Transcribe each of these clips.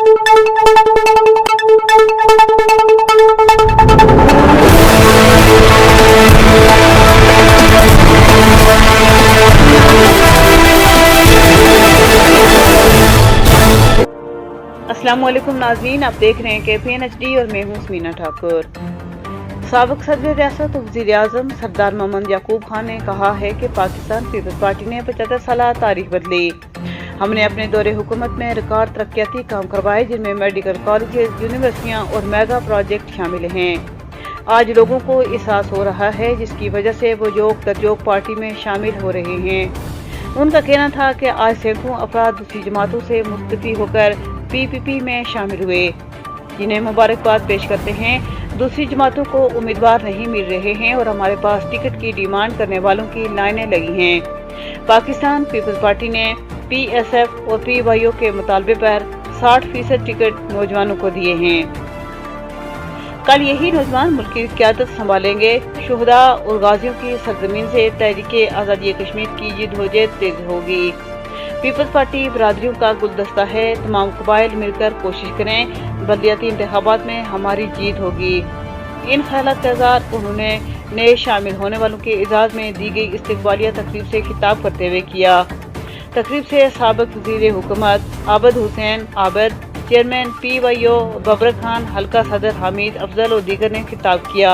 अस्सलाम वालेकुम नाज़रीन, आप देख रहे हैं KPN HD और मैं हूँ समीना ठाकुर। साबिक सदर रियासत वज़ीर आज़म सरदार मोहम्मद याकूब खान ने कहा है कि पाकिस्तान पीपल्स पार्टी ने 75 साल तारीख बदली। हमने अपने दौरे हुकूमत में रिकॉर्ड तरक्याती काम करवाए, जिनमें मेडिकल कॉलेजेस, यूनिवर्सिटियाँ और मेगा प्रोजेक्ट शामिल हैं। आज लोगों को एहसास हो रहा है, जिसकी वजह से वो जोक तरजोक पार्टी में शामिल हो रहे हैं। उनका कहना था कि आज सैकड़ों अफराद दूसरी जमातों से मुस्तफी होकर PPP में शामिल हुए, जिन्हें मुबारकबाद पेश करते हैं। दूसरी जमातों को उम्मीदवार नहीं मिल रहे हैं और हमारे पास टिकट की डिमांड करने वालों की लाइनें लगी हैं। पाकिस्तान पीपल्स पार्टी ने PSF और PYO के मुतालबे पर 60% टिकट नौजवानों को दिए हैं। कल यही नौजवान मुल्क की क़यादत संभालेंगे। शुहदा और गाजियों की सरजमीन से तहरीके आज़ादी कश्मीर की जद्दोजहद तेज होगी। पीपल्स पार्टी बरादरियों का गुलदस्ता है। तमाम कबाइल मिलकर कोशिश करें, बल्दियाती इंतखाबात में हमारी जीत होगी। इन ख्यालात का इज़हार उन्होंने नए शामिल होने वालों के एजाज़ में दी गई इस्तकबालिया तकरीब से खिताब करते हुए किया। तकरीब से साबिक वज़ीर हुकूमत आबद हुसैन आबद, चेयरमैन PYO बबर खान, हल्का सदर हामिद अफजल और दीगर ने खिताब किया।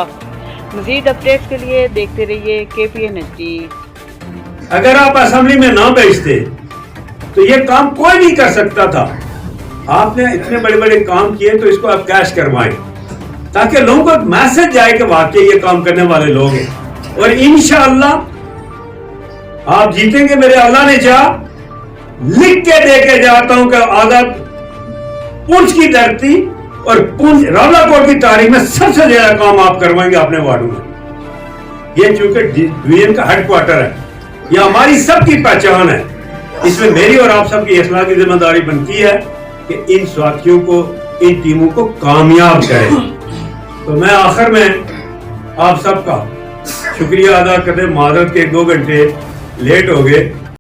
मज़ीद अपडेट्स के लिए देखते रहिए KPN HD। अगर आप असेंबली में ना भेजते तो ये काम कोई नहीं कर सकता था। आपने इतने बड़े बड़े काम किए, तो इसको आप कैश करवाएं, ताकि लोगों को मैसेज जाए कि वाकई ये काम करने वाले लोग हैं। और इंशाअल्लाह आप जीतेंगे। मेरे अल्लाह ने चाहा, लिख के दे के जाता हूं कि आजाद पुंछ की धरती और पुंछ रावलाकोट की तारीख में सबसे ज्यादा काम आप करवाएंगे अपने वार्डों में। ये चूंकि डिवीजन का हेडक्वार्टर है, ये हमारी सबकी पहचान है। इसमें मेरी और आप सबकी इस्लाह की जिम्मेदारी बनती है कि इन साथियों को, इन टीमों को कामयाब करें। तो मैं आखिर में आप सबका शुक्रिया अदा करते, माजरत के 2 घंटे लेट हो गए।